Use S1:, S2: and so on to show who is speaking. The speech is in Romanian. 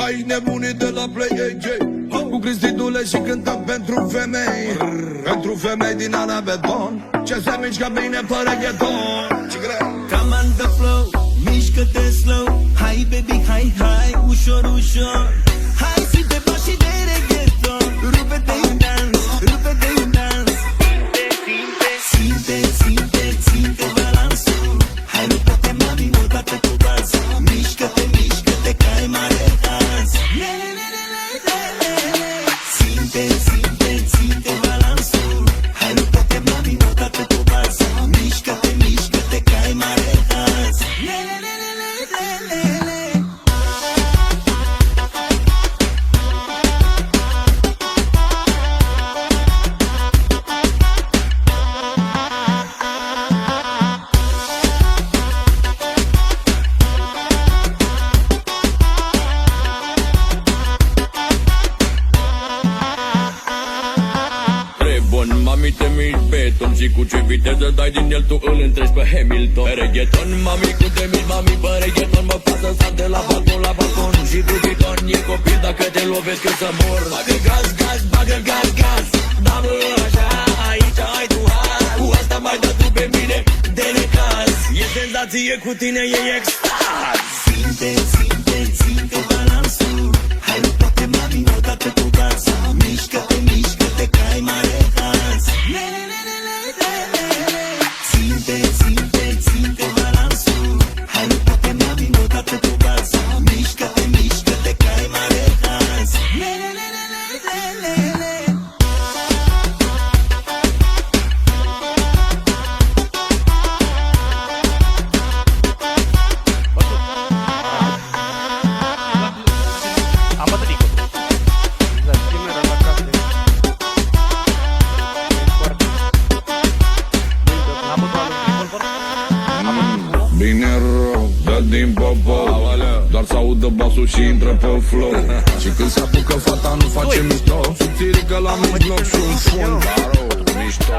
S1: Hai nebunii de la Play AJ cu Cristi Dule și cântăm pentru femei. Pentru femei din ala beton ce se mișcă bine pe reggaeton.
S2: Come on the flow, mișcă-te slow. Hai baby, hai, hai, ușor, ușor. Hai zi pe pas și de reggaeton. Rupe-te în dans, rupe-te în dans. Simte, simte, simte balansul. Hai rupe-te mami, odată cu dans. Mișcă-te, mișcă-te, că ai mare dans. Simte, simte, simte balansul. Hai rupe-te mami, odată cu dans. Mișcă-te, mișcă-te, că ai mare dans.
S3: Mami, te miști beton și cu ce viteză dai din el tu îl întreci pe Hamilton. Pe reggaeton, mami, cu te miști, mami, pe reggaeton mă pasă sat de la balcon la balcon. Și cu biton e copil dacă te lovesc că să mor. Bagă gaz, gaz, bagă gaz, gaz. Da, mă, așa, aici ai tu haz. Cu asta mai dă tu pe mine de necaz. E senzație cu tine, e extaz.
S2: Simte, simte, simte balansul. Hai rupe-te mami, odată cu dans. Mișcă-te, mișcă-te, că ai mare dans. Simte, simte, simte balansul. Hai rupe-te mami, odată cu dans. Mișcă-te, mișcă-te, că ai mare dans.
S1: Bine rău, dă din popo. Doar s-audă basul și intră pe flow. Și când se apucă fata nu face mișto. Subțirică la mijloc și un fund. Mișto.